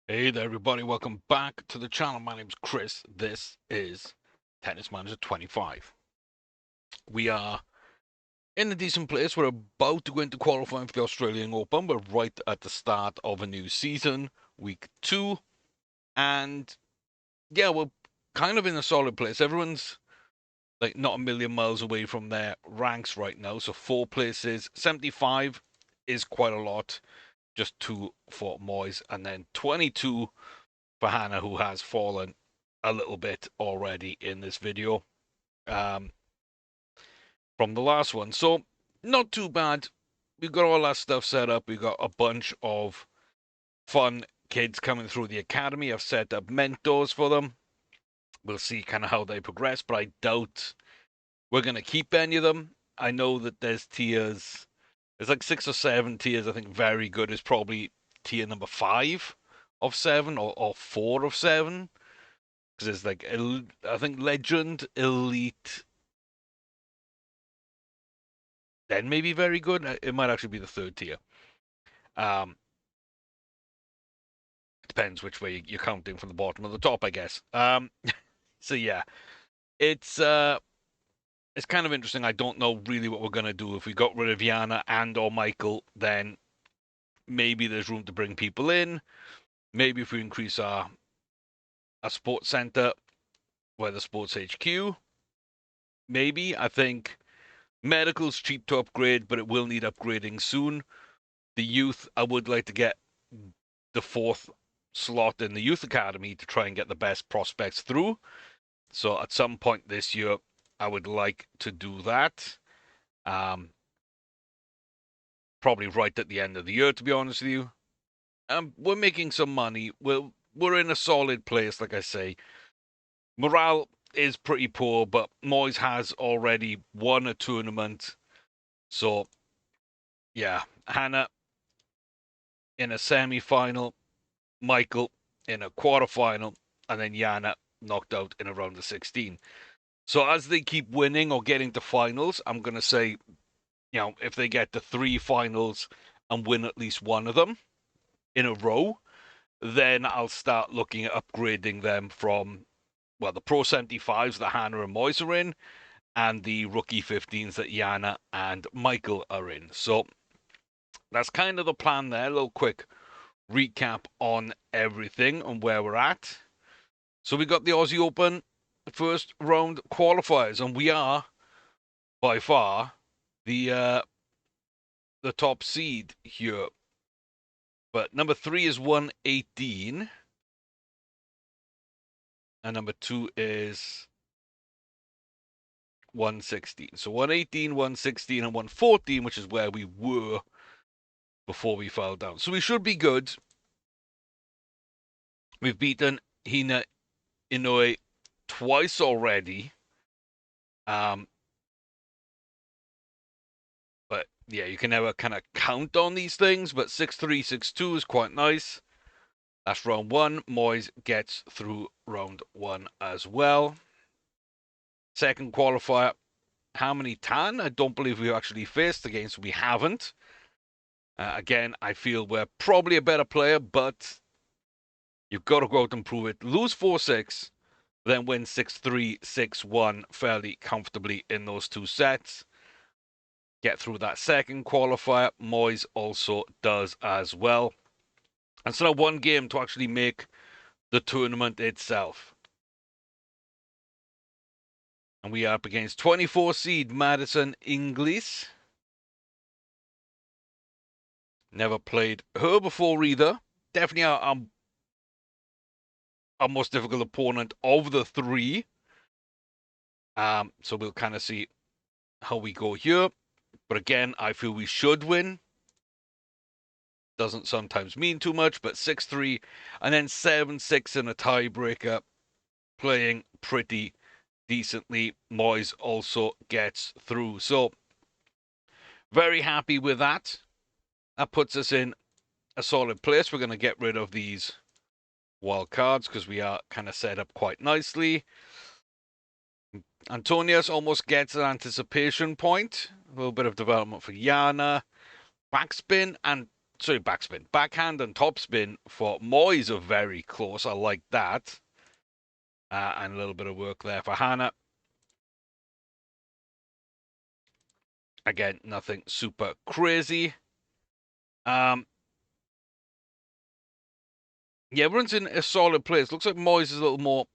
Hey there, everybody. Welcome back to the channel. My name's Chris. This is Tennis Manager 25. We are in a decent place. We're about to go into qualifying for the Australian Open. We're right at the start of a new season, week 2. And yeah, we're kind of in a solid place. Everyone's like not a million miles away from their ranks right now. So 4 places, 75 is quite a lot. Just 2 for Moyes, and then 22 for Hannah, who has fallen a little bit already in this video um, from the last one. So, not too bad. We've got all that stuff set up. We've got a bunch of fun kids coming through the academy. I've set up mentors for them. We'll see kind of how they progress, but I doubt we're going to keep any of them. I know that there's tiers. There's like 6 or 7 tiers. I think very good is probably tier number 5 of 7 or 4 of 7. Because there's like, I think Legend, Elite, then maybe very good. It might actually be the 3rd tier. Um, Depends which way you're counting from the bottom or the top, I guess. So yeah, it's it's kind of interesting. I don't know really what we're gonna do. If we got rid of Yana and or Michael, then maybe there's room to bring people in. Maybe if we increase our sports center, where the sports HQ, maybe. I think medical's cheap to upgrade, but it will need upgrading soon. The youth, I would like to get the 4th slot in the youth academy to try and get the best prospects through. So at some point this year, I would like to do that. Probably right at the end of the year, to be honest with you. We're making some money. We're in a solid place, like I say. Morale is pretty poor, but Moyes has already won a tournament. So yeah, Hannah in a semi-final, Michael in a quarter-final, and then Yana knocked out in a round of 16. So as they keep winning or getting to finals, I'm going to say, if they get to 3 finals and win at least one of them in a row, then I'll start looking at upgrading them from, well, the Pro 75s that Hannah and Moyes are in, and the Rookie 15s that Yana and Michael are in. So that's kind of the plan there. A little quick recap on everything and where we're at. So we got the Aussie Open first round qualifiers, and we are by far the top seed here. But number 3 is 118, and number 2 is 116. So 118, 116, and 114, which is where we were before we fell down. So we should be good. We've beaten Hina Inoue twice already. But yeah, you can never kind of count on these things. But 6-3, 6-2 is quite nice. That's round 1. Moyes gets through round 1 as well. Second qualifier, Harmony Tan. I don't believe we actually faced against. We haven't. Again, I feel we're probably a better player, but you've got to go out and prove it. Lose 4-6, then win 6-3, 6-1 fairly comfortably in those 2 sets. Get through that second qualifier. Moyes also does as well. And so now 1 game to actually make the tournament itself. And we are up against 24 seed Madison Inglis. Never played her before either. Definitely our most difficult opponent of the 3. So we'll kind of see how we go here. But again, I feel we should win. Doesn't sometimes mean too much, but 6-3 and then 7-6 in a tiebreaker. Playing pretty decently. Moyes also gets through. So very happy with that. That puts us in a solid place. We're going to get rid of these wild cards because we are kind of set up quite nicely. Antonius almost gets an anticipation point. A little bit of development for Yana. Backspin and sorry, backspin. Backhand and topspin for Moyes are very close. I like that. And a little bit of work there for Hannah. Again, nothing super crazy. Yeah, everyone's in a solid place. Looks like Moyes is a little more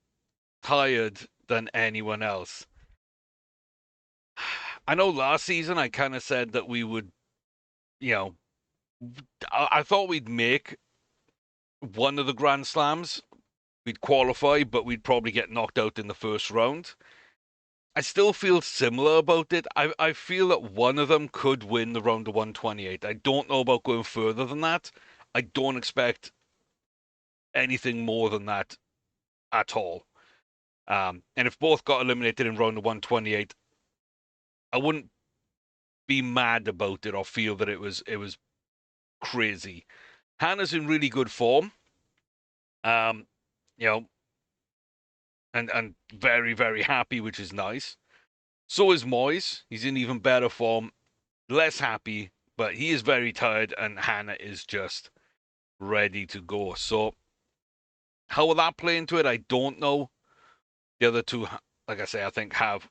tired than anyone else. I know last season I kind of said that we would, you know, I thought we'd make one of the Grand Slams. We'd qualify, but we'd probably get knocked out in the first round. I still feel similar about it. I feel that one of them could win the round of 128. I don't know about going further than that. I don't expect anything more than that at all. And if both got eliminated in round of 128, I wouldn't be mad about it or feel that it was crazy. Hannah's in really good form. You know, and very, very happy, which is nice. So is Moyes. He's in even better form, less happy, but he is very tired, and Hannah is just ready to go. So how will that play into it? I don't know. The other two, like I say, I think have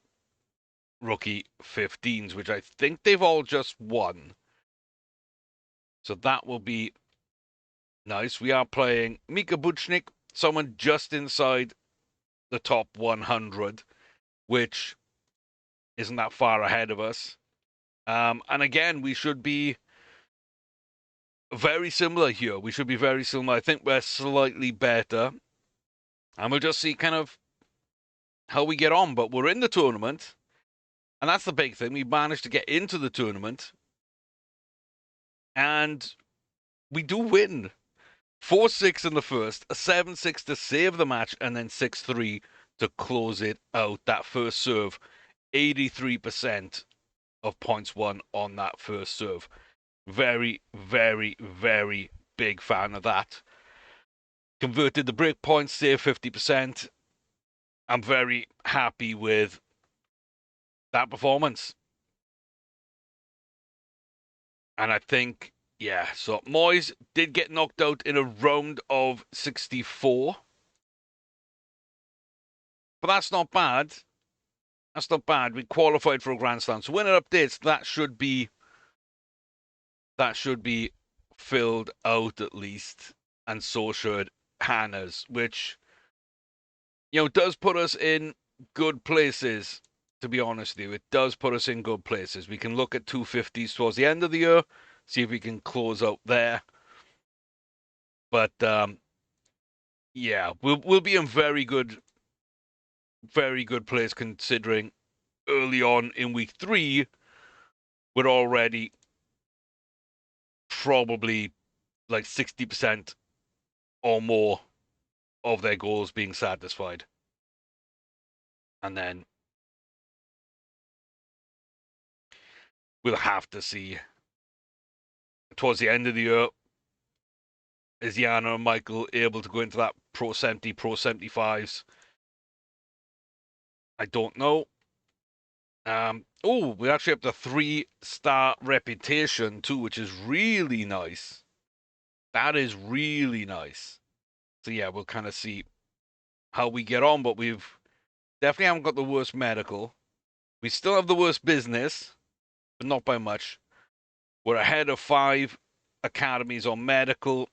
rookie 15s, which I think they've all just won. So that will be nice. We are playing Mika Buchnik, someone just inside the top 100, which isn't that far ahead of us. And again, we should be very similar here. We should be very similar. I think we're slightly better. And we'll just see kind of how we get on. But we're in the tournament. And that's the big thing. We managed to get into the tournament. And we do win. 4-6 in the first, a 7-6 to save the match, and then 6-3 to close it out. That first serve, 83% of points won on that first serve. Very, very, very big fan of that. Converted the break points, saved 50%. I'm very happy with that performance. And I think, yeah, so Moyes did get knocked out in a round of 64. But that's not bad. That's not bad. We qualified for a Grand Slam. So when it updates, that should be filled out at least. And so should Hannah's, which, you know, does put us in good places, to be honest with you. It does put us in good places. We can look at 250s towards the end of the year, see if we can close out there. But yeah, we'll be in very good place, considering early on in week 3 we're already probably like 60% or more of their goals being satisfied. And then we'll have to see towards the end of the year, is Yana and Michael able to go into that Pro 70, Pro 75s? I don't know. Oh, we actually have the 3-star reputation too, which is really nice. That is really nice. So yeah, we'll kind of see how we get on, but we've definitely haven't got the worst medical. We still have the worst business, but not by much. We're ahead of 5 academies on medical.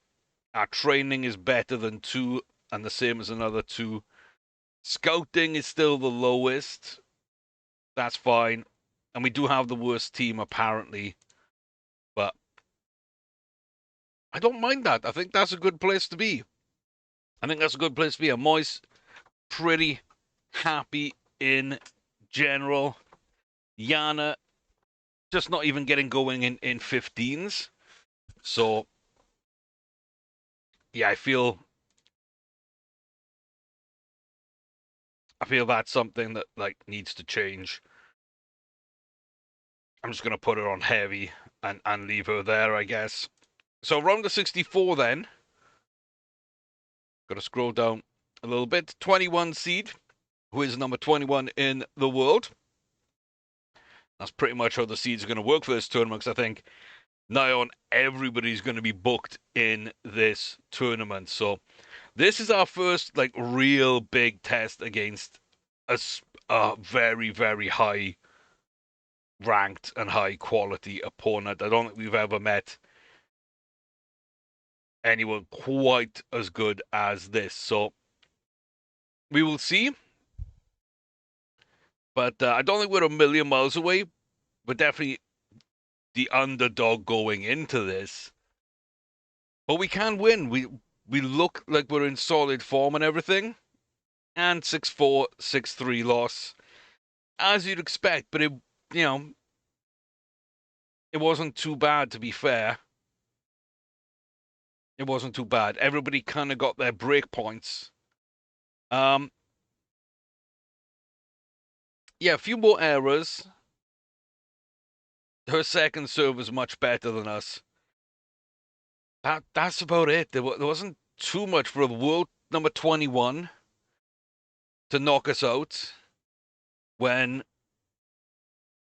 Our training is better than 2, and the same as another 2. Scouting is still the lowest. That's fine. And we do have the worst team, apparently. But I don't mind that. I think that's a good place to be. I'm Moyes pretty happy in general. Yana just not even getting going in 15s. So, yeah, I feel that's something that like needs to change. I'm just gonna put her on heavy and leave her there, I guess. So round of 64 then. Gotta scroll down a little bit. 21 seed, who is number 21 in the world. That's pretty much how the seeds are going to work for this tournament, because I think Nigh on everybody's going to be booked in this tournament. So this is our first like real big test against a very, very high ranked and high quality opponent. I don't think we've ever met anyone quite as good as this. So we will see. But I don't think we're a million miles away. We're definitely the underdog going into this. But we can win. We look like we're in solid form and everything. And 6-4, 6-3 loss. As you'd expect, but it wasn't too bad, to be fair. It wasn't too bad. Everybody kind of got their break points. Yeah, a few more errors. Her second serve was much better than us. That's about it. There wasn't too much for the world number 21 to knock us out when,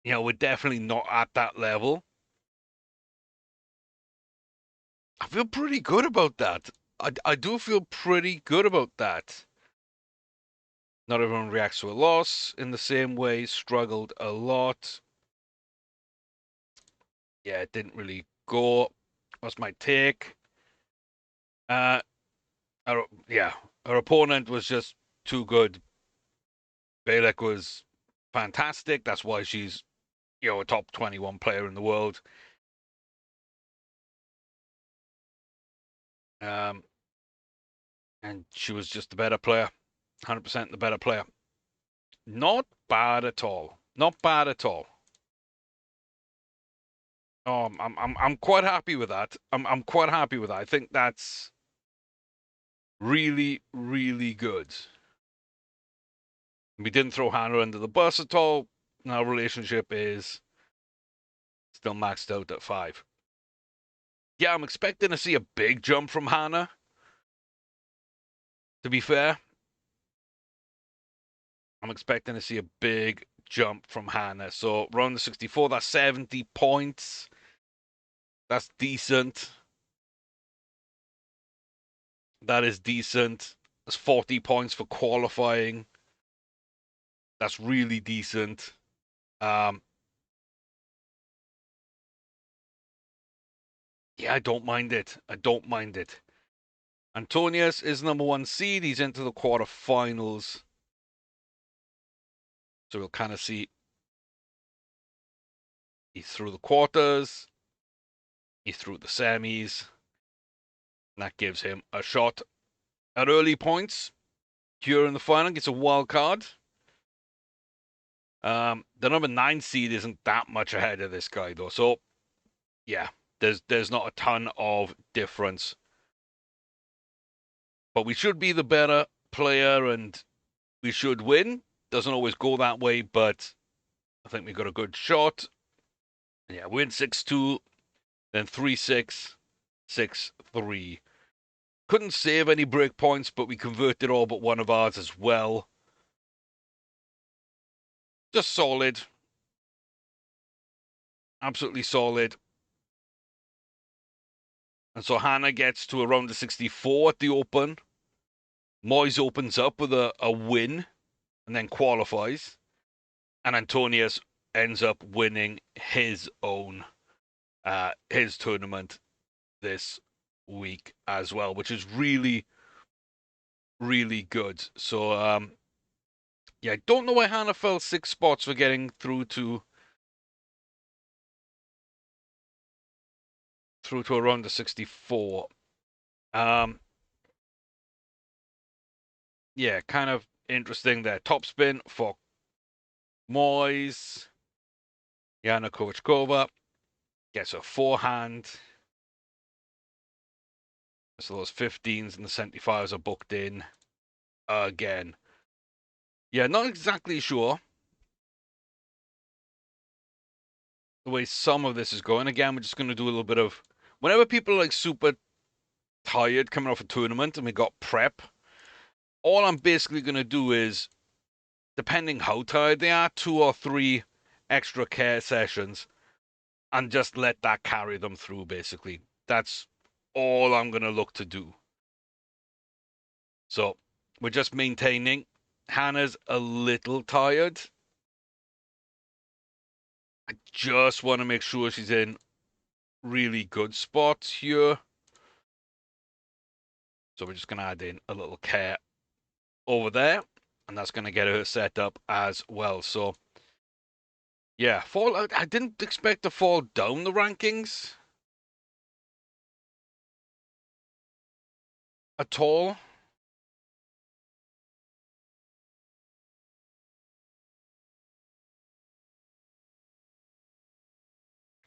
we're definitely not at that level. I feel pretty good about that. I do feel pretty good about that. Not everyone reacts to a loss in the same way. Struggled a lot. Yeah, it didn't really go. What's my take? Uh, our opponent was just too good. Balek was fantastic. That's why she's, a top 21 player in the world. Um, and she was just the better player, 100% the better player. Not bad at all. Not bad at all. I'm quite happy with that. I'm quite happy with that. I think that's really, really good. We didn't throw Hannah under the bus at all. Our relationship is still maxed out at 5. Yeah, I'm expecting to see a big jump from Hannah. To be fair, I'm expecting to see a big jump from Hannah. So round the 64, that's 70 points. That's decent. That is decent. That's 40 points for qualifying. That's really decent. Yeah, I don't mind it. I don't mind it. Antonius is number 1 seed. He's into the quarterfinals. So we'll kind of see. He's through the quarters. He's through the semis. And that gives him a shot at early points. Here in the final gets a wild card. The number 9 seed isn't that much ahead of this guy though. So yeah, there's not a ton of difference. But we should be the better player and we should win. Doesn't always go that way, but I think we got a good shot. Yeah, win 6-2, then 3-6, 6-3. Couldn't save any break points, but we converted all but one of ours as well. Just solid. Absolutely solid. And so Hannah gets to around the 64 at the Open. Moyes opens up with a win and then qualifies. And Antonius ends up winning his tournament this week as well, which is really, really good. So, yeah, I don't know why Hannah fell 6 spots for getting through to around the 64. Yeah, kind of interesting there. Top spin for Moyes. Yana Kovačkova gets a forehand. So those 15s and the 75s are booked in again. Yeah, not exactly sure the way some of this is going. Again, we're just going to do a little bit of... Whenever people are like super tired coming off a tournament and we got prep, all I'm basically going to do is, depending how tired they are, 2 or 3 extra care sessions. and just let that carry them through, basically. That's all I'm going to look to do. So we're just maintaining. Hannah's a little tired. I just want to make sure she's in really good spots here. So we're just going to add in a little care over there. And that's going to get her set up as well. So, yeah, I didn't expect to fall down the rankings at all.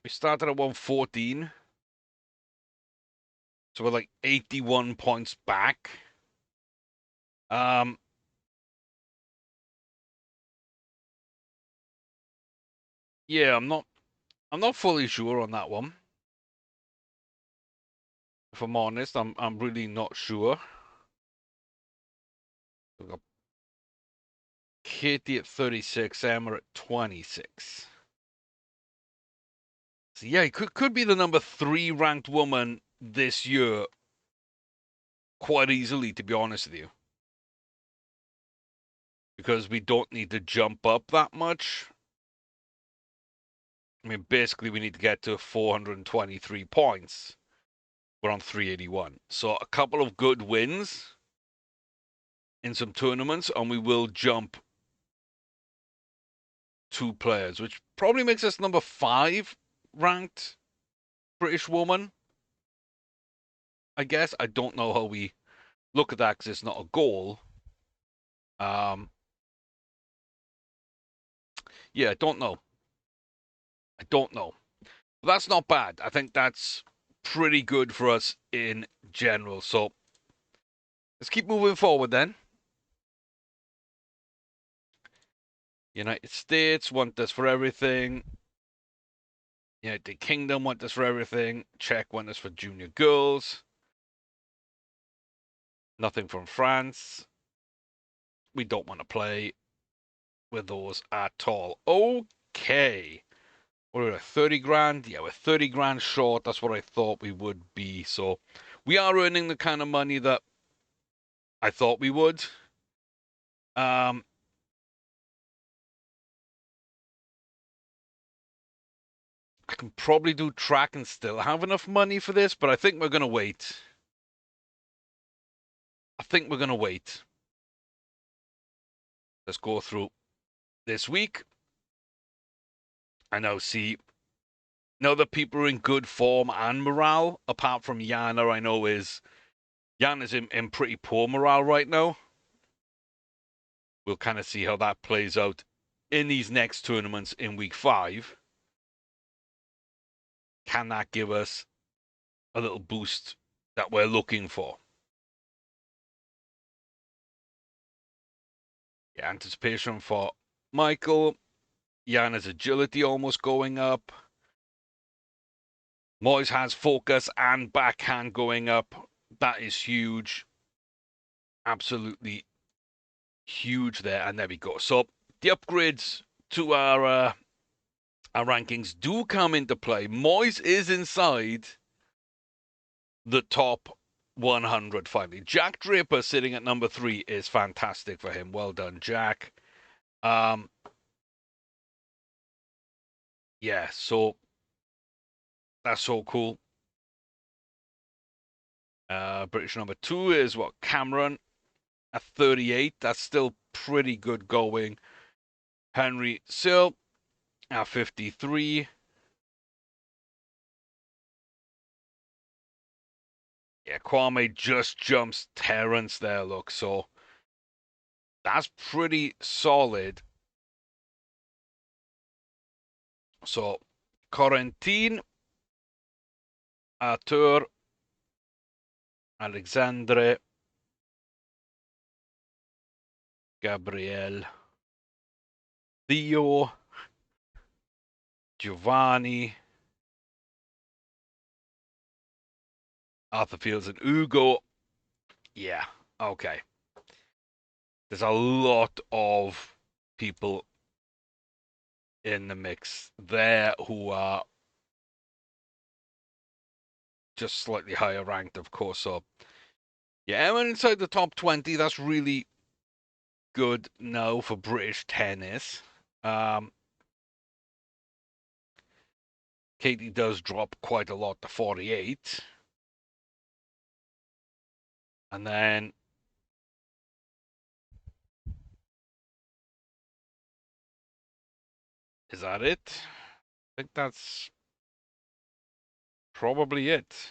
We started at 114. So we're like 81 points back. Yeah, I'm not fully sure on that one. If I'm honest, I'm really not sure. We've got Katie at 36, Emma at 26. So yeah, it could be the number 3 ranked woman this year quite easily, to be honest with you. Because we don't need to jump up that much. I mean, basically, we need to get to 423 points. We're on 381. So a couple of good wins in some tournaments, and we will jump 2 players, which probably makes us number 5 ranked British woman. I guess. I don't know how we look at that because it's not a goal. Yeah, I don't know. But that's not bad. I think that's pretty good for us in general. So let's keep moving forward then. United States want this for everything. United Kingdom want this for everything. Czech want this for junior girls. Nothing from France. We don't want to play with those at all. Okay. We're at 30 grand. Yeah, we're 30 grand short. That's what I thought we would be. So we are earning the kind of money that I thought we would. I can probably do track and still have enough money for this, but I think we're going to wait. Let's go through this week. I now see now that people are in good form and morale, apart from Yana, I know Yana's in pretty poor morale right now. We'll kind of see how that plays out in these next tournaments in week 5. Can that give us a little boost that we're looking for? Yeah, anticipation for Michael. Yana's agility almost going up. Moyes has focus and backhand going up. That is huge. Absolutely huge there. And there we go. So the upgrades to our rankings do come into play. Moyes is inside the top 100 finally. Jack Draper sitting at number 3 is fantastic for him. Well done, Jack. Yeah, so that's so cool. British number 2 is what? Cameron at 38. That's still pretty good going. Henry Sill at 53. Yeah, Kwame just jumps Terrence there, look. So that's pretty solid. So Corentin, Arthur, Alexandre, Gabriel, Theo, Giovanni, Arthur Fields, and Ugo. Yeah, okay. There's a lot of people in the mix there who are just slightly higher ranked, of course. So yeah, I'm inside the top 20. That's really good now for British tennis. Katie does drop quite a lot to 48. And then is that it? I think that's probably it.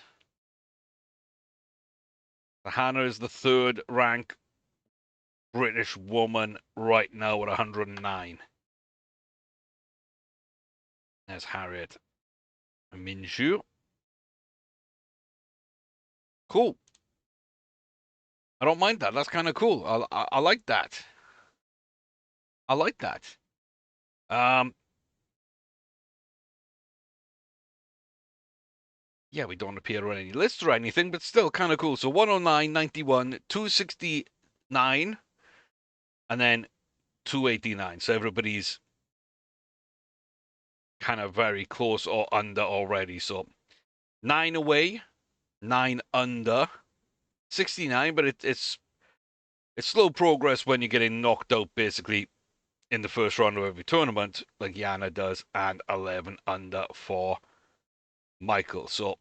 Hannah is the third ranked British woman right now at 109. There's Harriet Minshew. Cool. I don't mind that. That's kind of cool. I like that. I like that. Yeah, we don't appear on any lists or anything, but still kind of cool. So 109, 91, 269, and then 289. So everybody's kind of very close or under already. So 9 away, 9 under, 69, but it's slow progress when you're getting knocked out basically in the first round of every tournament, like Yana does, and 11 under for Michael. So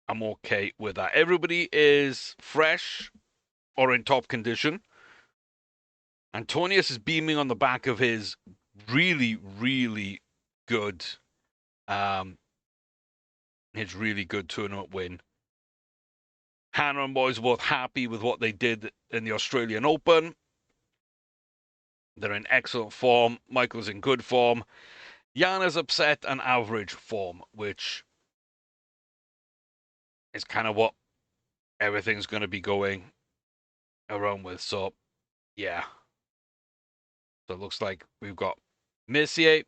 I'm okay with that. Everybody is fresh or in top condition. Antonius is beaming on the back of his really, really good, tournament win. Hannah and boys are both happy with what they did in the Australian Open. They're in excellent form. Michael's in good form. Jana's upset and average form, which is kind of what everything's going to be going around with. So, yeah. So it looks like we've got Messier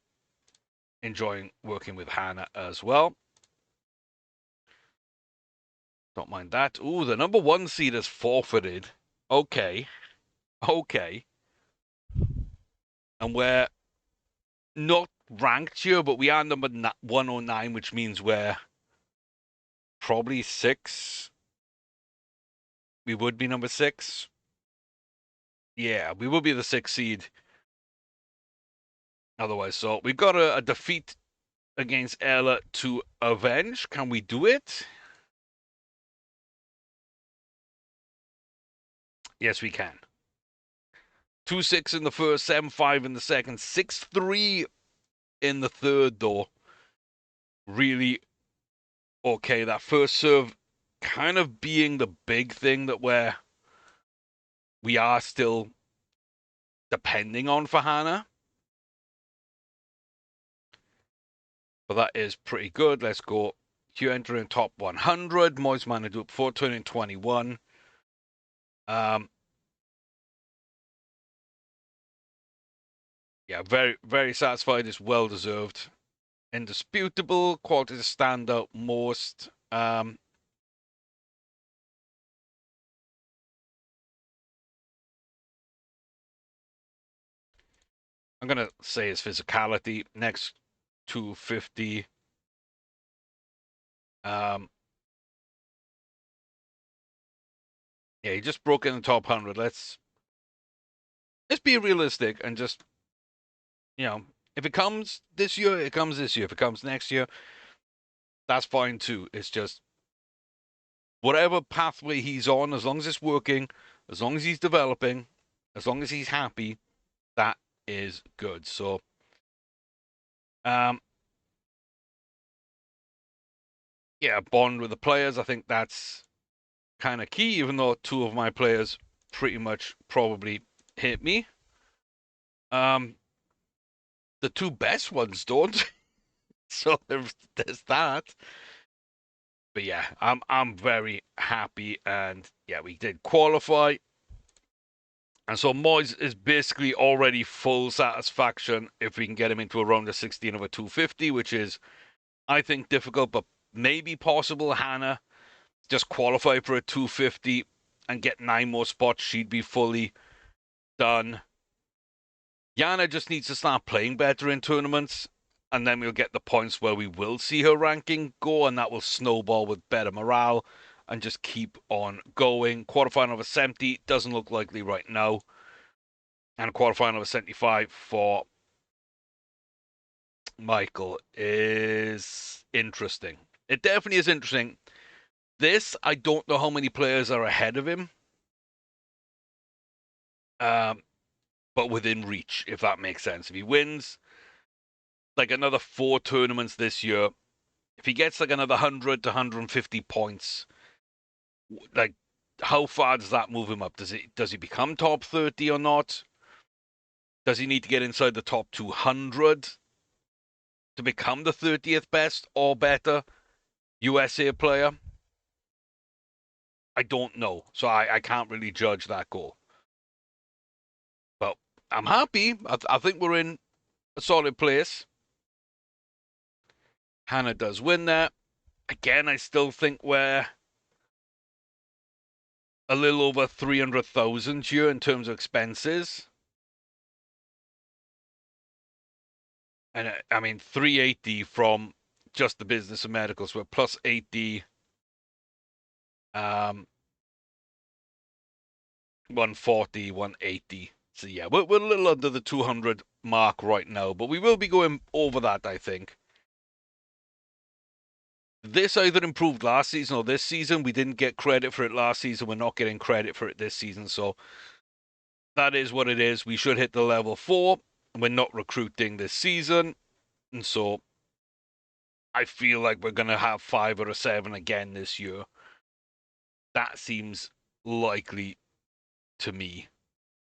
enjoying working with Hannah as well. Don't mind that. Ooh, the number 1 seed is forfeited. Okay. Okay. And we're not ranked here, but we are number 109, which means we're probably 6. We would be number 6. Yeah, we will be the 6th seed. Otherwise, so we've got a defeat against Ella to avenge. Can we do it? Yes, we can. 2-6 in the first, 7-5 in the second, 6-3 in the third, though. Really okay. That first serve kind of being the big thing that we are still depending on for Hannah. But that is pretty good. Let's go. You enter in top 100. Moyes managed to do it before turning 21. Yeah, very, very satisfied. It's well deserved. Indisputable. Quality to stand out most. I'm going to say his physicality. Next 250. Yeah, he just broke in the top 100. Let's be realistic and just, if it comes this year, it comes this year. If it comes next year, that's fine too. It's just whatever pathway he's on, as long as it's working, as long as he's developing, as long as he's happy, that is good. So, yeah, bond with the players. I think that's kind of key, even though 2 of my players pretty much probably hit me. The 2 best ones don't. So there's that. But yeah, I'm very happy, and yeah, we did qualify. And so Moyes is basically already full satisfaction if we can get him into a round of 16 of a 250, which is, I think, difficult, but maybe possible. Hannah just qualify for a 250 and get 9 more spots. She'd be fully done. Yana just needs to start playing better in tournaments. and then we'll get the points where we will see her ranking go, and that will snowball with better morale and just keep on going. Quarterfinal of a 70 doesn't look likely right now, and a quarterfinal of a 75 for Michael is interesting. It definitely is interesting. This, I don't know how many players are ahead of him, but within reach, if that makes sense. If he wins like another 4 tournaments this year, if he gets like another 100 to 150 points, like how far does that move him up? Does he become top 30 or not? Does he need to get inside the top 200 to become the 30th best or better USA player? I don't know, so I can't really judge that goal. But I'm happy. I think we're in a solid place. Hannah does win that. Again, I still think we're a little over 300,000 here in terms of expenses. And I mean, 380 from just the business and medicals. We're plus 80, 140, 180. So yeah, we're a little under the 200 mark right now, but we will be going over that, I think. This either improved last season or this season. We didn't get credit for it last season. We're not getting credit for it this season. So that is what it is. We should hit the level 4. We're not recruiting this season. And so I feel like we're going to have 5 or a 7 again this year. That seems likely to me.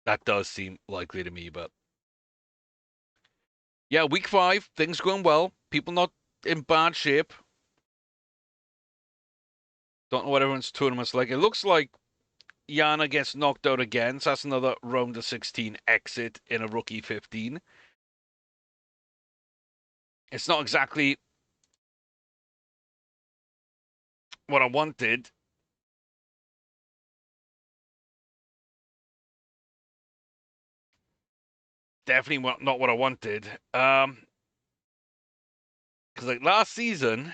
That does seem likely to me, but yeah, week 5, things going well. People not in bad shape. Don't know what everyone's tournament's like. It looks like Yana gets knocked out again, so that's another round of 16 exit in a rookie 15. It's not exactly what I wanted. Definitely not what I wanted. Because like last season,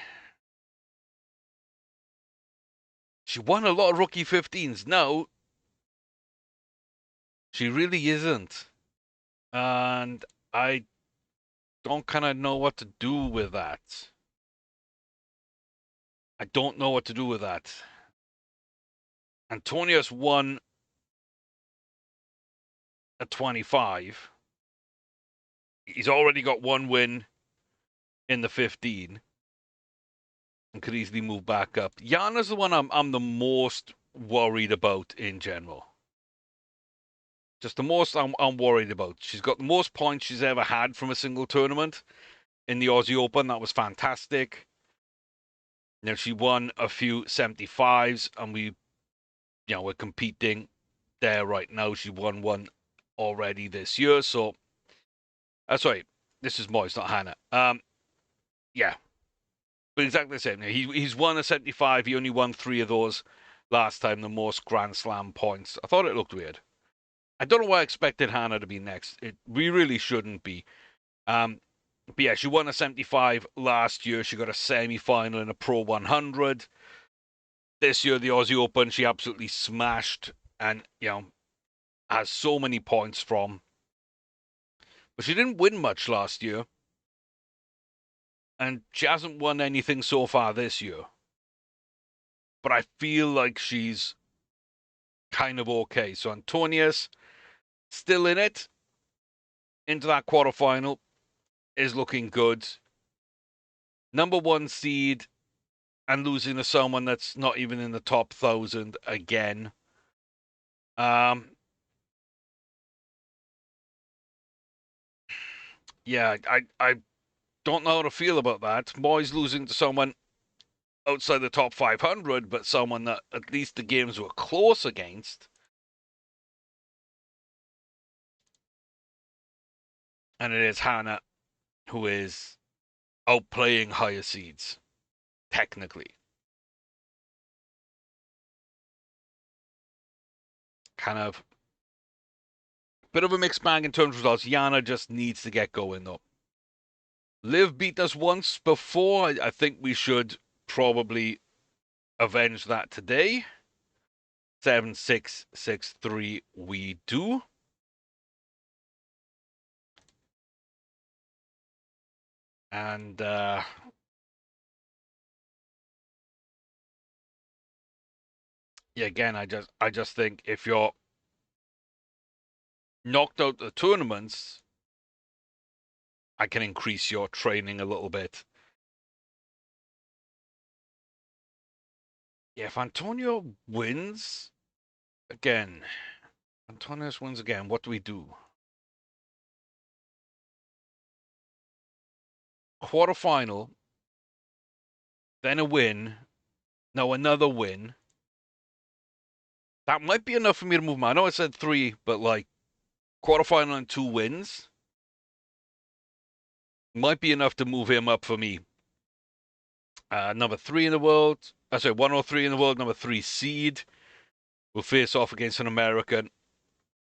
she won a lot of rookie 15s. No, she really isn't. And I don't kind of know what to do with that. I don't know what to do with that. Antonius won a 25. He's already got 1 win in the 15 and could easily move back up. Yana's the one I'm the most worried about in general. Just the most I'm worried about. She's got the most points she's ever had from a single tournament in the Aussie Open. That was fantastic. Now she won a few 75s, and we're competing there right now. She won one already this year, so that's right. This is Moise, not Hannah. Yeah, but exactly the same. He's won a 75. He only won 3 of those last time. The most Grand Slam points. I thought it looked weird. I don't know why I expected Hannah to be next. We really shouldn't be. But yeah, she won a 75 last year. She got a semi-final in a Pro 100. This year, the Aussie Open, she absolutely smashed and, has so many points from. But she didn't win much last year. And she hasn't won anything so far this year. But I feel like she's kind of okay. So Antonius, still in it, into that quarterfinal, is looking good. Number 1 seed and losing to someone that's not even in the top 1,000 again. Yeah, I don't know how to feel about that. Moyes losing to someone outside the top 500, but someone that at least the games were close against. And it is Hannah who is outplaying higher seeds, technically. Kind of bit of a mixed bag in terms of results. Yana just needs to get going, though. Liv beat us once before. I think we should probably avenge that today. 7-6-6-3 we do. And yeah, again, I just think if you're knocked out the tournaments, I can increase your training a little bit. Yeah, if Antonio wins again, Antonius wins again, what do we do? Quarterfinal, then a win, no, another win. That might be enough for me to move him. I know I said 3, but like quarterfinal and 2 wins might be enough to move him up for me. Number 3 in the world. I say 103 in the world, number 3 seed. Will face off against an American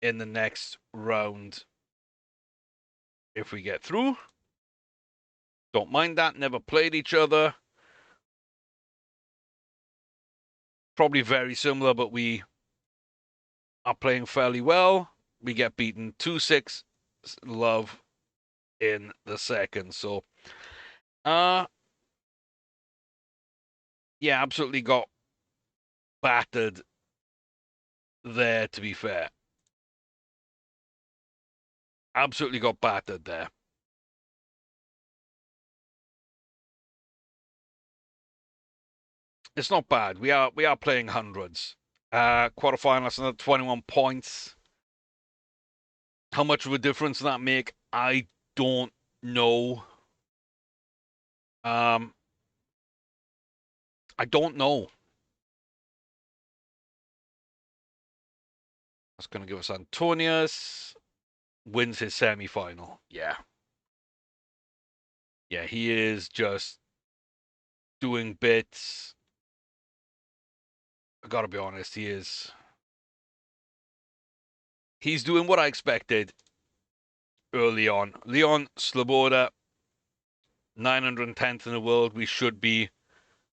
in the next round if we get through. Don't mind that. Never played each other. Probably very similar, but we are playing fairly well. We get beaten 2-6 love in the second. So, yeah, absolutely got battered there, to be fair. Absolutely got battered there. It's not bad. We are playing hundreds. Quarterfinals, another 21 points. How much of a difference does that make? I don't know. I don't know. That's going to give us Antonius. Wins his semi-final. Yeah. Yeah, he is just doing bits. I gotta be honest, he is. He's doing what I expected early on. Leon Sloboda, 910th in the world. We should be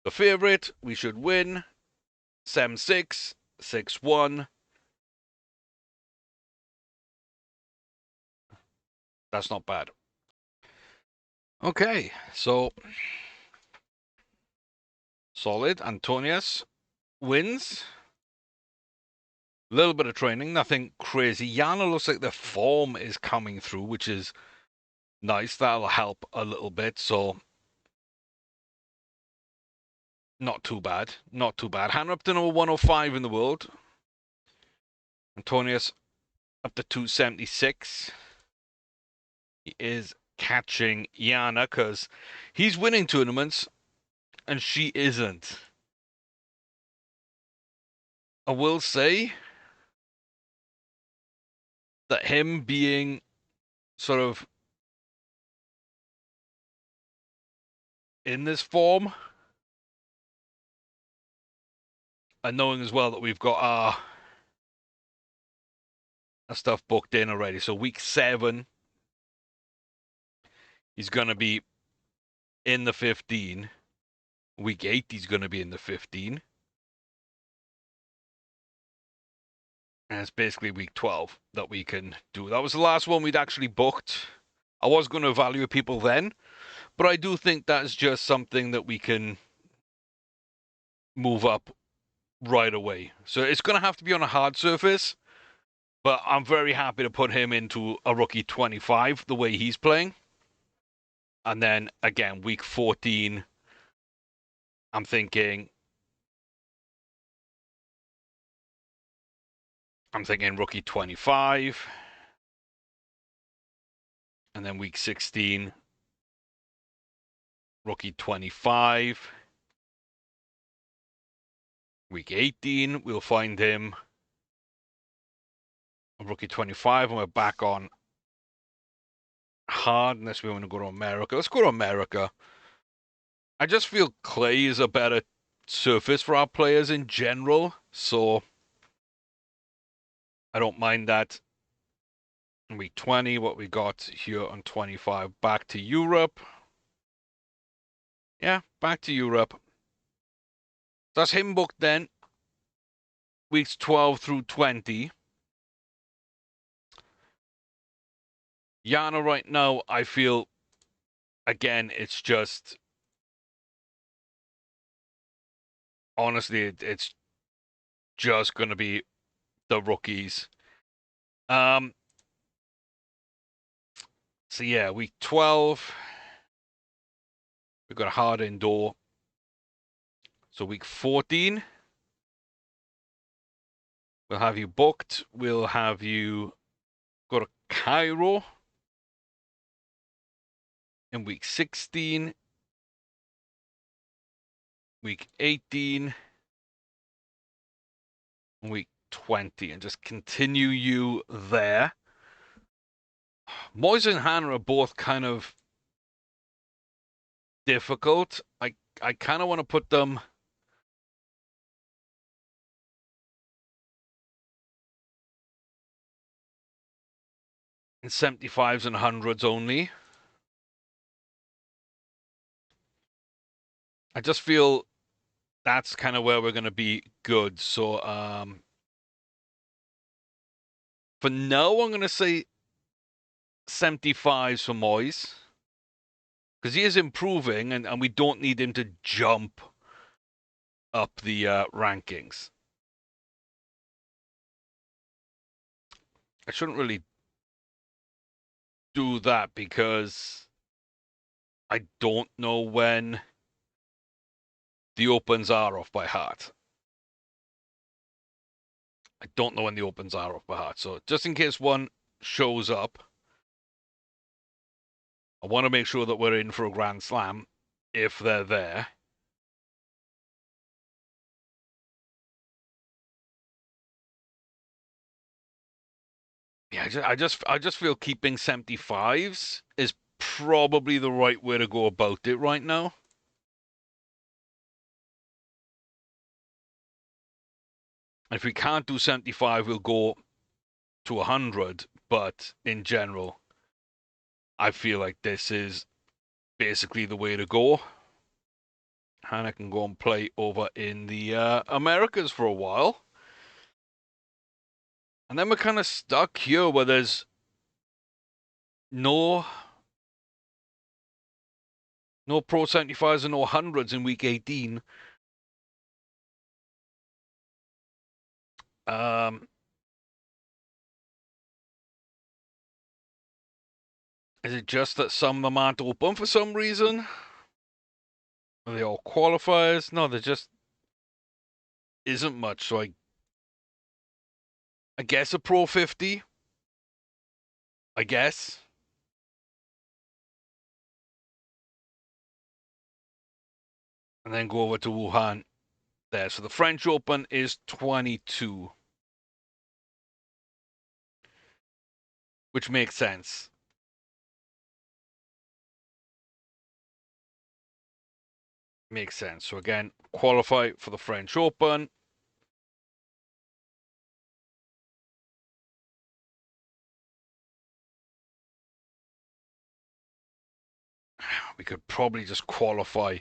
the favorite. We should win. 7-6, 6-1. That's not bad. Okay, so solid. Antonius wins. A little bit of training, nothing crazy. Yana looks like the form is coming through, which is nice. That'll help a little bit. So not too bad. Not too bad. Hannah up to number 105 in the world. Antonius up to 276. He is catching Yana because he's winning tournaments and she isn't. I will say that him being sort of in this form and knowing as well that we've got our stuff booked in already. So week 7, he's going to be in the 15. Week 8, he's going to be in the 15. And it's basically week 12 that we can do. That was the last one we'd actually booked. I was going to evaluate people then, but I do think that's just something that we can move up right away. So it's going to have to be on a hard surface, but I'm very happy to put him into a rookie 25 the way he's playing. And then again, week 14, I'm thinking rookie 25. And then week 16, rookie 25. Week 18, we'll find him a rookie 25, and we're back on hard unless we want to go to America. Let's go to America. I just feel clay is a better surface for our players in general, so I don't mind that. In week 20, what we got here on 25, back to Europe. Yeah, back to Europe. That's him booked then. Weeks 12 through 20. Yana right now, I feel, again, it's just, honestly, it's just going to be the rookies. So yeah, week 12, we've got a hard indoor. So week 14, we'll have you booked. We'll have you go to Cairo in week 16, week 18, and week 20, and just continue you there. Moise and Hannah are both kind of difficult. I kind of want to put them in 75s and 100s only. I just feel that's kind of where we're going to be good. So for now, I'm going to say 75s for Moise, because he is improving, and we don't need him to jump up the rankings. I shouldn't really do that because I don't know when the opens are off by heart. I don't know when the opens are off by heart. So just in case one shows up, I want to make sure that we're in for a Grand Slam if they're there. Yeah, I just feel keeping 75s is probably the right way to go about it right now. If we can't do 75, we'll go to 100. But in general, I feel like this is basically the way to go. And I can go and play over in the Americas for a while. And then we're kind of stuck here where there's no Pro 75s and no 100s in week 18. Is it just that some of them aren't open for some reason? Are they all qualifiers? No, there just isn't much. So I guess a Pro 50. I guess. And then go over to Wuhan there. So the French Open is 22. Which makes sense. Makes sense. So again, qualify for the French Open. We could probably just qualify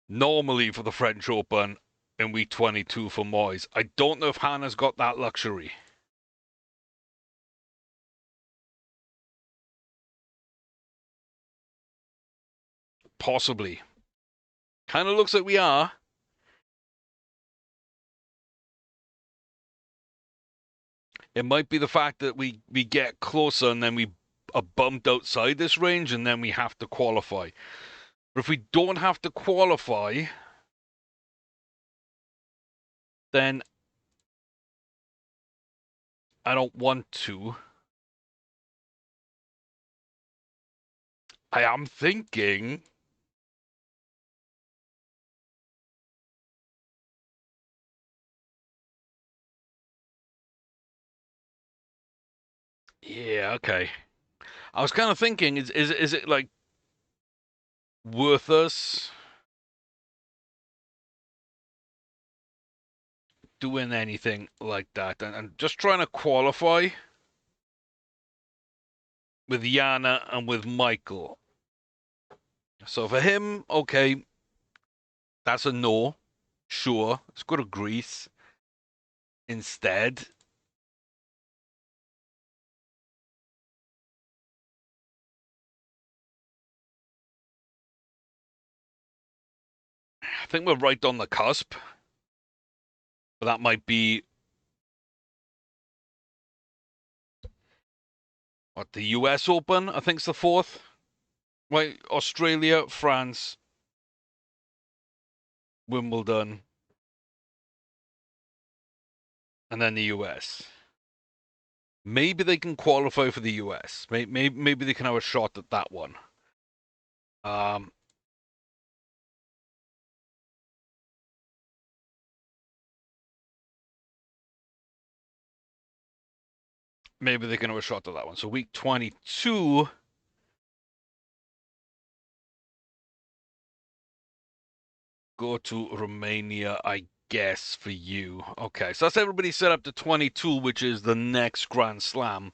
normally for the French Open in week 22 for Moyes. I don't know if Hannah's got that luxury. Possibly. Kind of looks like we are. It might be the fact that we get closer and then we are bumped outside this range and then we have to qualify. But if we don't have to qualify, then I don't want to. I am thinking. Yeah, okay. I was kind of thinking, is it like worth us doing anything like that and just trying to qualify with Yana and with Michael? So for him, okay, that's a no. Sure, let's go to Greece instead. I think we're right on the cusp, but that might be what the US Open. I think it's the fourth. Right, Australia, France, Wimbledon, and then the US. Maybe they can qualify for the US. Maybe they can have a shot at that one. Um, maybe they can have a shot at that one. So week 22, go to Romania, I guess, for you. Okay, so that's everybody set up to 22, which is the next Grand Slam.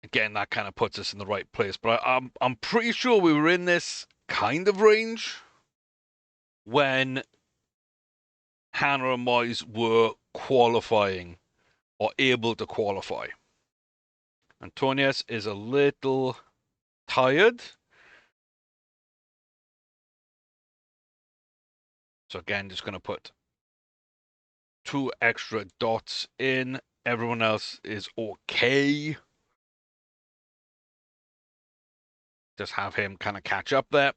Again, that kind of puts us in the right place. But I'm pretty sure we were in this kind of range when Hannah and Moyes were qualifying or able to qualify. Antonius is a little tired. So again, just going to put 2 extra dots in. Everyone else is okay. Just have him kind of catch up there.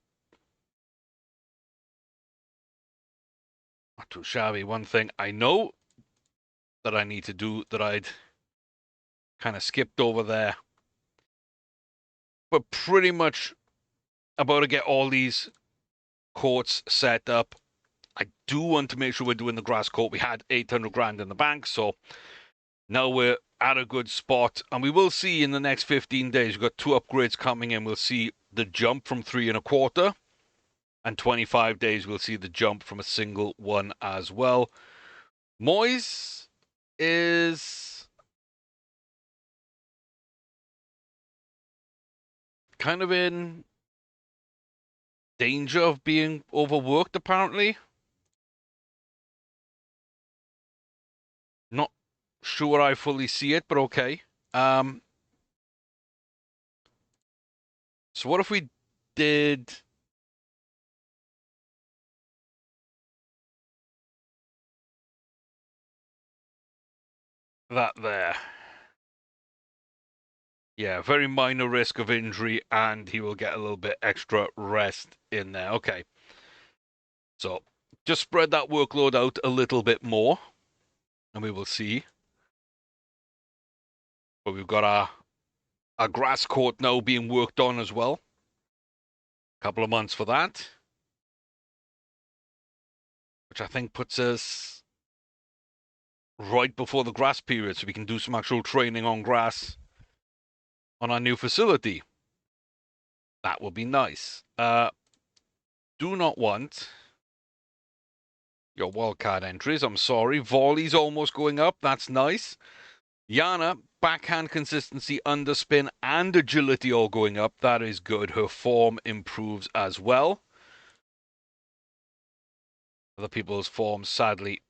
Not too shabby. One thing I know that I need to do that I'd kind of skipped over there. We're pretty much about to get all these courts set up. I do want to make sure we're doing the grass court. We had 800 grand in the bank, so now we're at a good spot. And we will see in the next 15 days, we've got 2 upgrades coming in. We'll see the jump from 3.25. And 25 days, we'll see the jump from a single one as well. Moyes is kind of in danger of being overworked, apparently. Not sure I fully see it, but okay. So what if we did that there? Yeah, very minor risk of injury, and he will get a little bit extra rest in there. Okay. So just spread that workload out a little bit more, and we will see. But we've got our grass court now being worked on as well. A couple of months for that, which I think puts us right before the grass period, so we can do some actual training on grass on our new facility. That would be nice. Do not want your wildcard entries. I'm sorry. Volley's almost going up. That's nice. Yana, backhand consistency, underspin, and agility all going up. That is good. Her form improves as well. Other people's forms, sadly,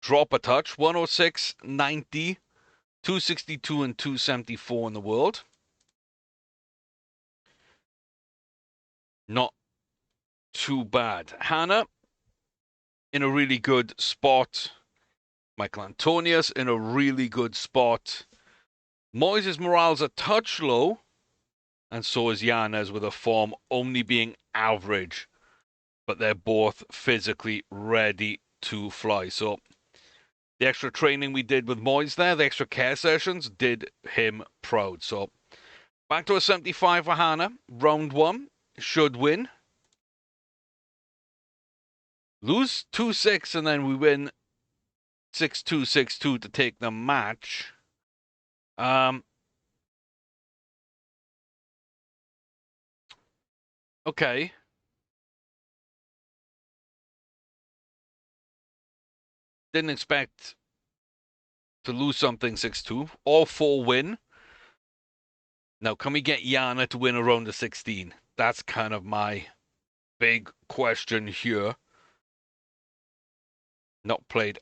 drop a touch. 106, 90, 262, and 274 in the world. Not too bad. Hannah in a really good spot. Michael Antonius in a really good spot. Moises Morales a touch low, and so is Yanez with a form only being average, but they're both physically ready to fly. So the extra training we did with Moyes there, the extra care sessions, did him proud. So back to a 75 for Hannah. Round 1 should win. Lose 2-6, and then we win 6-2, 6-2 to take the match. Okay. Didn't expect to lose something 6-2. All 4 win. Now, can we get Yana to win a round of 16? That's kind of my big question here. Not played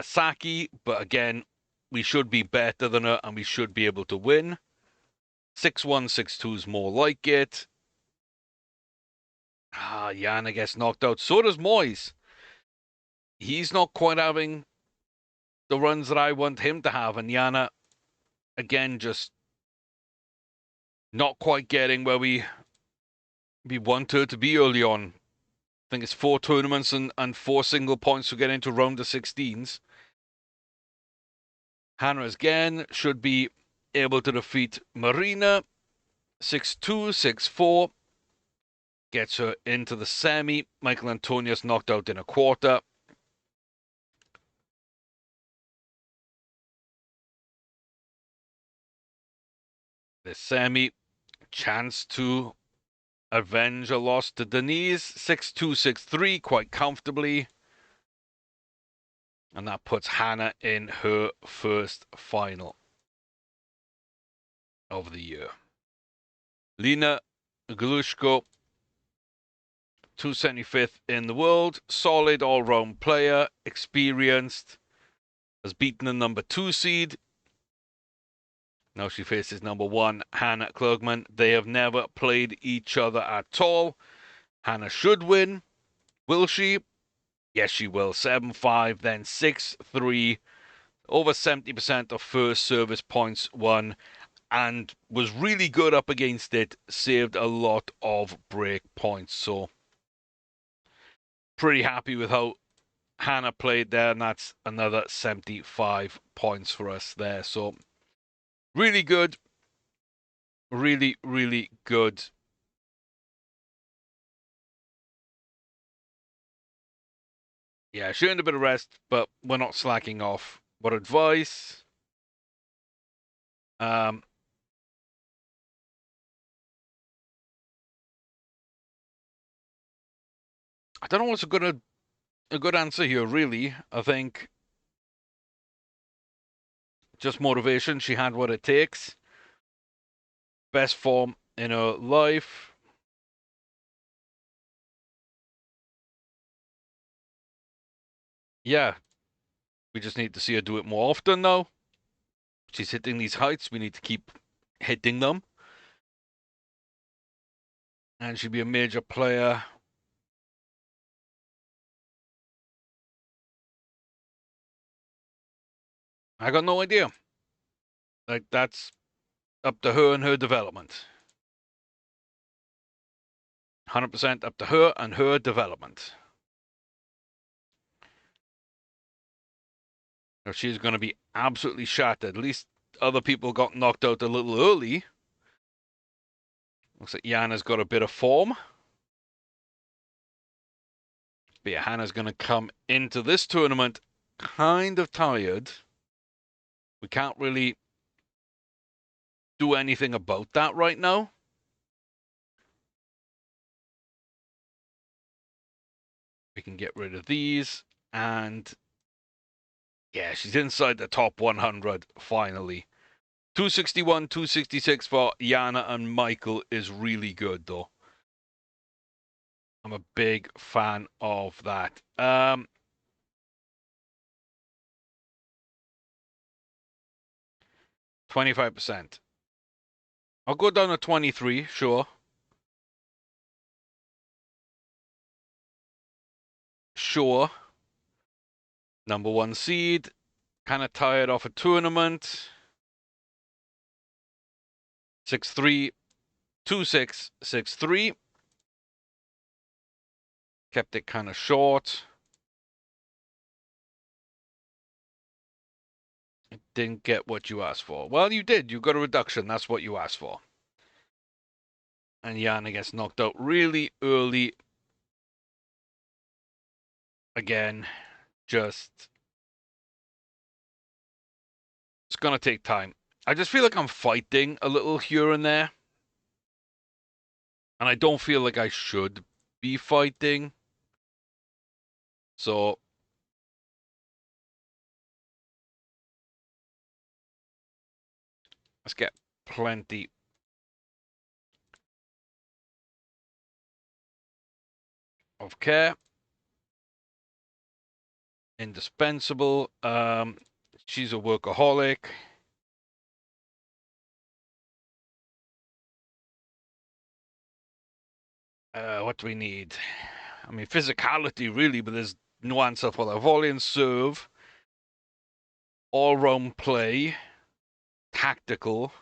Saki, but again, we should be better than her and we should be able to win. 6-1, 6-2 is more like it. Yana gets knocked out. So does Moyes. He's not quite having the runs that I want him to have. And Yana, again, just not quite getting where we want her to be early on. I think it's 4 tournaments and 4 single points to get into round of 16s. Hannah again should be able to defeat Marina. 6-2, 6-4. Gets her into the semi. Michael Antonius knocked out in a quarter. The semi, chance to avenge a loss to Denise. 6-2, 6-3, quite comfortably. And that puts Hannah in her first final of the year. Lena Glushko, 275th in the world. Solid all-round player, experienced. Has beaten the number 2 seed. Now she faces number 1, Hannah Klugman. They have never played each other at all. Hannah should win. Will she? Yes, she will. 7-5, then 6-3. Over 70% of first service points won. And was really good up against it. Saved a lot of break points. So, pretty happy with how Hannah played there. And that's another 75 points for us there. So, really good. Really, really good. Yeah, she earned a bit of rest, but we're not slacking off. What advice? I don't know what's a good answer here, really. I think just motivation. She had what it takes. Best form in her life. Yeah, we just need to see her do it more often now. She's hitting these heights. We need to keep hitting them. And she'd be a major player. I got no idea. Like, that's up to her and her development. 100% up to her and her development. Now, she's going to be absolutely shattered. At least other people got knocked out a little early. Looks like Yana's got a bit of form. But yeah, Hannah's going to come into this tournament kind of tired. We can't really do anything about that right now. We can get rid of these. And yeah, she's inside the top 100 finally. 261, 266 for Yana and Michael is really good, though. I'm a big fan of that. 25%. I'll go down to 23, sure. Sure. Number 1 seed. Kind of tired off a tournament. 6-3, 2-6, 6-3. Kept it kind of short. Didn't get what you asked for. Well, you did. You got a reduction. That's what you asked for. And Yana gets knocked out really early. Again, just... It's going to take time. I just feel like I'm fighting a little here and there. And I don't feel like I should be fighting. So... Let's get plenty of care. Indispensable. She's a workaholic. What do we need? I mean, physicality, really, but there's no answer for that. Volley and serve. All-round play. Tactical.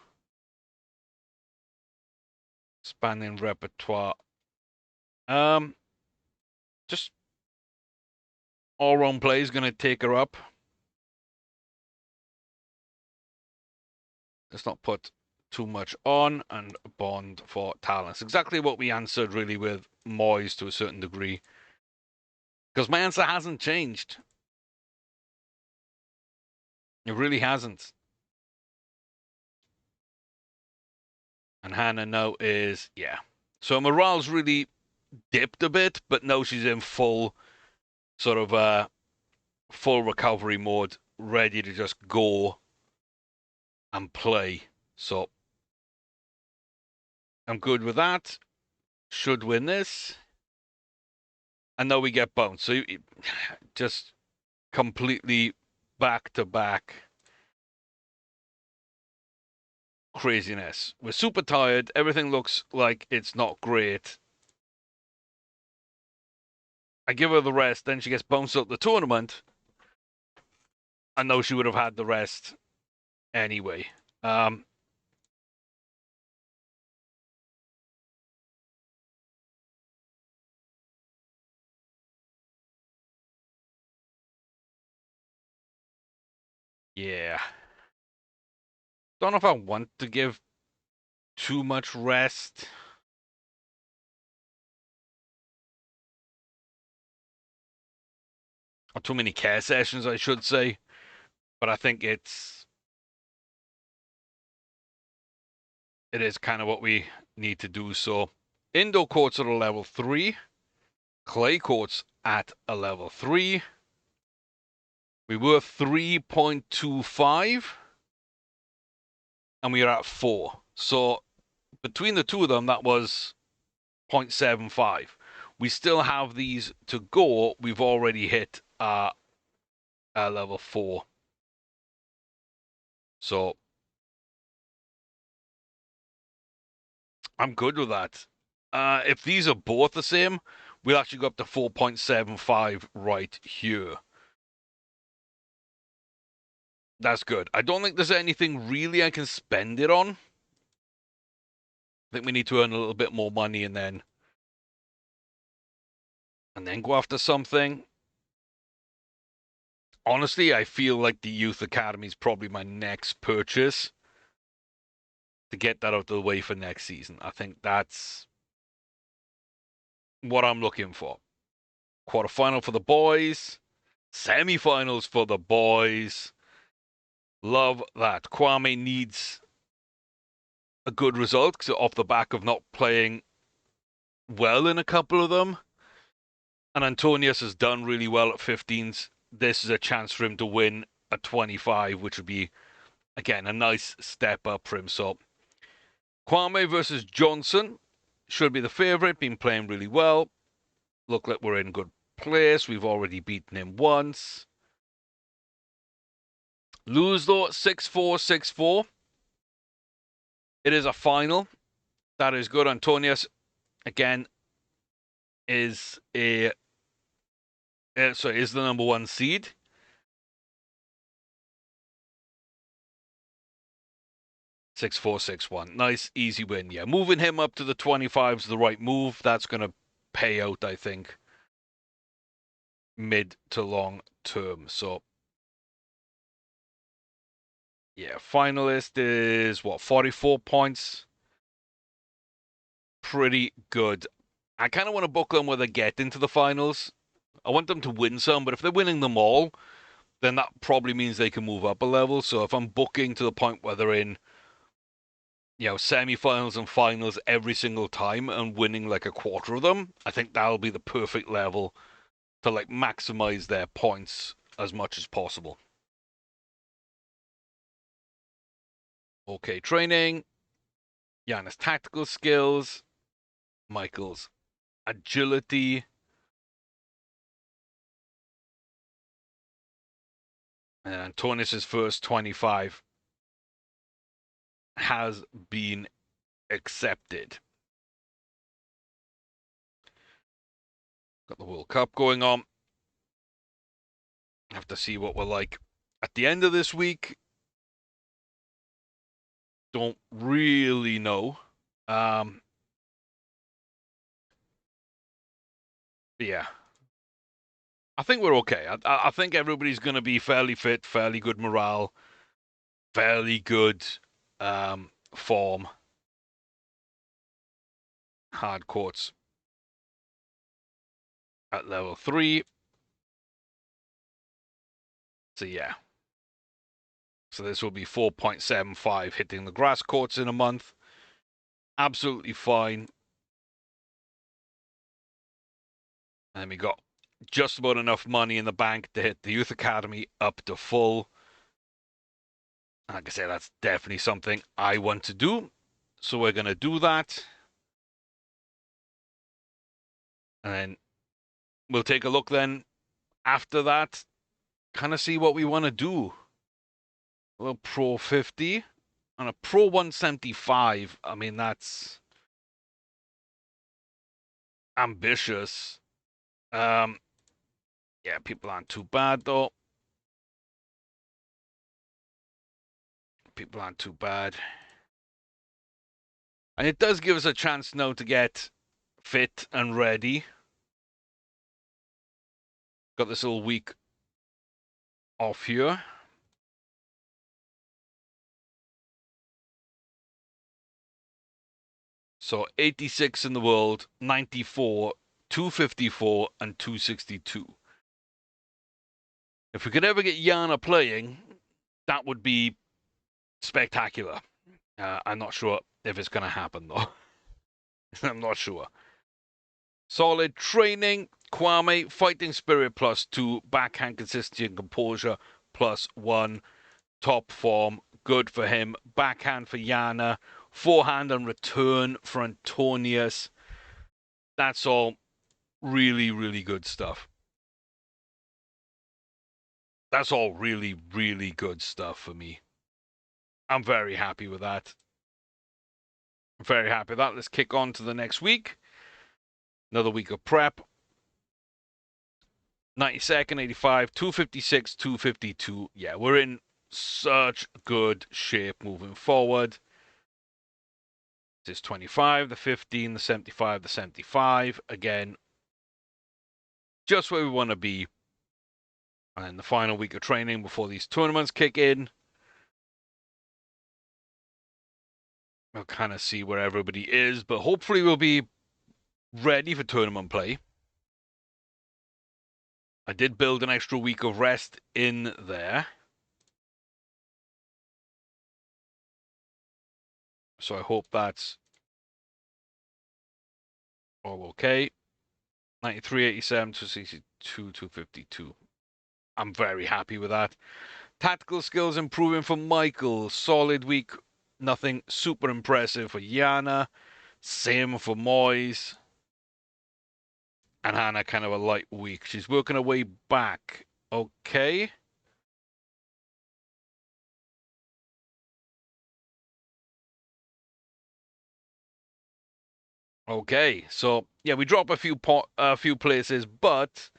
Spanning repertoire. Just all-round play is going to take her up. Let's not put too much on, and bond for talents. Exactly what we answered, really, with Moyes to a certain degree. Because my answer hasn't changed. It really hasn't. And Hannah now is, yeah. So morale's really dipped a bit, but now she's in full sort of full recovery mode, ready to just go and play. So I'm good with that. Should win this. And now we get bounced. So just completely back to back craziness. We're super tired. Everything looks like it's not great. I give her the rest, then she gets bounced out the tournament. I know she would have had the rest anyway. Yeah. Don't know if I want to give too much rest. Or too many care sessions, I should say. But I think it is kind of what we need to do. So indoor courts at a level 3. Clay courts at a level 3. We were 3.25. And we are at 4. So between the two of them, that was 0.75. We still have these to go. We've already hit level 4. So I'm good with that. If these are both the same, we'll actually go up to 4.75 right here. That's good. I don't think there's anything really I can spend it on. I think we need to earn a little bit more money and then go after something. Honestly, I feel like the Youth Academy is probably my next purchase to get that out of the way for next season. I think that's what I'm looking for. Quarterfinal for the boys, semi-finals for the boys. Love that. Kwame needs a good result because off the back of not playing well in a couple of them. And Antonius has done really well at 15s. This is a chance for him to win at 25, which would be, again, a nice step up for him. So Kwame versus Johnson should be the favourite. Been playing really well. Look like we're in good place. We've already beaten him once. Lose though, 6-4, 6-4. It is a final. That is good. Antonius, again, is is the number 1 seed. Six four six one. Nice, easy win. Yeah, moving him up to the 25 is the right move. That's going to pay out, I think, mid to long term. So, yeah, finalist is what, 44 points. Pretty good. I kind of want to book them where they get into the finals. I want them to win some, but if they're winning them all, then that probably means they can move up a level. So if I'm booking to the point where they're in, semi-finals and finals every single time and winning like a quarter of them, I think that'll be the perfect level to like maximize their points as much as possible. Okay, training. Giannis' tactical skills, Michael's agility, and Antonius' first 25 has been accepted. Got the World Cup going on. Have to see what we're like at the end of this week. Don't really know. Yeah. I think we're okay. I think everybody's going to be fairly fit, fairly good morale, fairly good form. Hard courts at level 3. So, yeah. So this will be 4.75 hitting the grass courts in a month. Absolutely fine. And we got just about enough money in the bank to hit the Youth Academy up to full. Like I said, that's definitely something I want to do. So we're going to do that. And then we'll take a look then after that, kind of see what we want to do. A little Pro 50 and a Pro 175. I mean, that's ambitious. Yeah, people aren't too bad though. People aren't too bad. And it does give us a chance now to get fit and ready. Got this little week off here. So 86 in the world, 94, 254, and 262. If we could ever get Yana playing, that would be spectacular. I'm not sure if it's going to happen, though. I'm not sure. Solid training. Kwame, fighting spirit +2, backhand consistency and composure +1, top form, good for him. Backhand for Yana, forehand and return for Antonius. That's all really, really good stuff. That's all really, really good stuff for me. I'm very happy with that. I'm very happy with that. Let's kick on to the next week. Another week of prep. 92nd, 85, 256, 252. Yeah, we're in such good shape moving forward. This is 25, the 15, the 75, the 75. Again, just where we want to be. And the final week of training before these tournaments kick in. We'll kind of see where everybody is, but hopefully we'll be ready for tournament play. I did build an extra week of rest in there. So I hope that's all okay. 93, 87, 262, 252. I'm very happy with that. Tactical skills improving for Michael. Solid week. Nothing super impressive for Yana. Same for Moyes. And Hannah, kind of a light week. She's working her way back. Okay. Okay. So, yeah, we drop a few places, but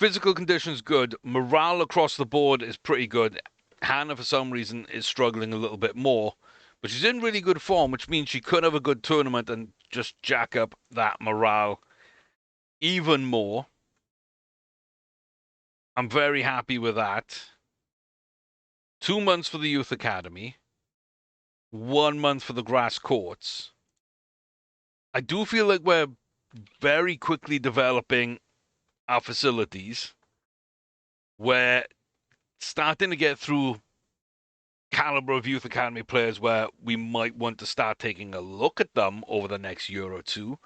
physical condition's good. Morale across the board is pretty good. Hannah, for some reason, is struggling a little bit more. But she's in really good form, which means she could have a good tournament and just jack up that morale even more. I'm very happy with that. 2 months for the Youth Academy. 1 month for the grass courts. I do feel like we're very quickly developing our facilities. We're starting to get through caliber of Youth Academy players where we might want to start taking a look at them over the next year or two.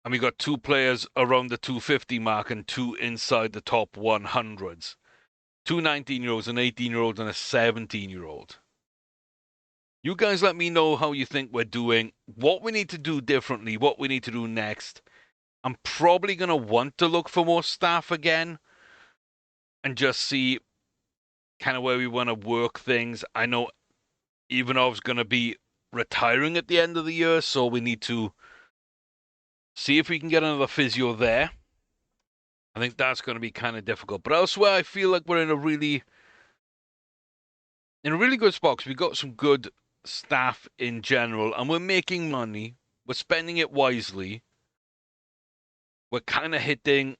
And we got 2 players around the 250 mark and 2 inside the top 100s. 2 19-year-olds, an 18-year-old, and a 17-year-old. You guys let me know how you think we're doing, what we need to do differently, what we need to do next. I'm probably going to want to look for more staff again and just see kind of where we want to work things. I know Ivanov's going to be retiring at the end of the year, so we need to see if we can get another physio there. I think that's going to be kind of difficult. But elsewhere, I feel like we're in a really good spot because we've got some good staff in general, and we're making money. We're spending it wisely. We're kind of hitting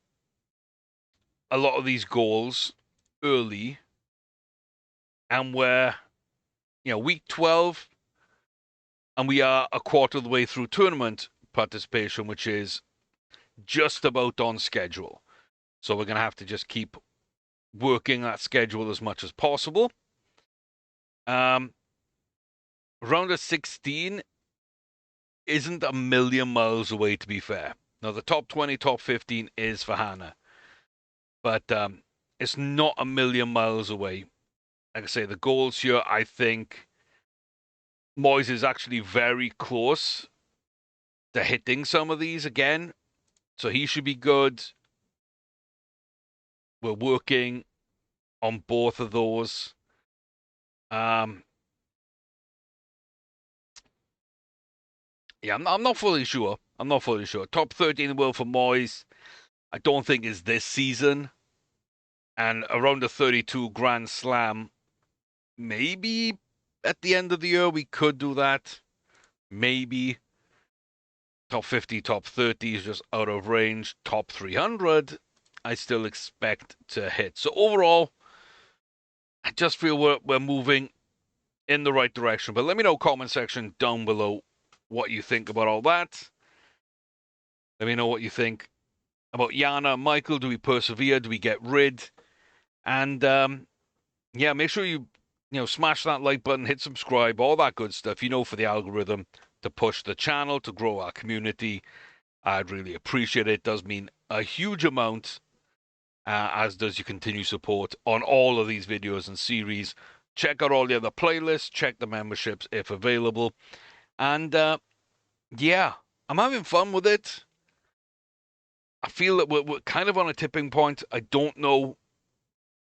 a lot of these goals early, and we're, week 12, and we are a quarter of the way through tournament participation, which is just about on schedule. So we're going to have to just keep working that schedule as much as possible. Round of 16 isn't a million miles away, to be fair. Now, the top 20, top 15 is for Hannah. But it's not a million miles away. Like I say, the goals here, I think Moyes is actually very close to hitting some of these again. So he should be good. We're working on both of those. Yeah, I'm not fully sure. Top 13 in the world for Moyes, I don't think is this season. And around the 32 Grand Slam, maybe at the end of the year we could do that. Maybe. Top 50, top 30 is just out of range. Top 300, I still expect to hit. So overall, I just feel we're moving in the right direction. But let me know, comment section down below, what you think about all that. Let me know what you think about Yana, Michael. Do we persevere? Do we get rid? And yeah, make sure you smash that like button, hit subscribe, all that good stuff. For the algorithm to push the channel, to grow our community. I'd really appreciate it. It does mean a huge amount, as does your continued support on all of these videos and series. Check out all the other playlists. Check the memberships if available. And yeah, I'm having fun with it. I feel that we're kind of on a tipping point. I don't know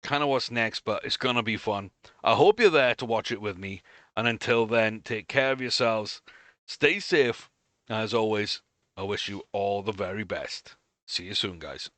kind of what's next, but it's going to be fun. I hope you're there to watch it with me. And until then, take care of yourselves. Stay safe. As always, I wish you all the very best. See you soon, guys.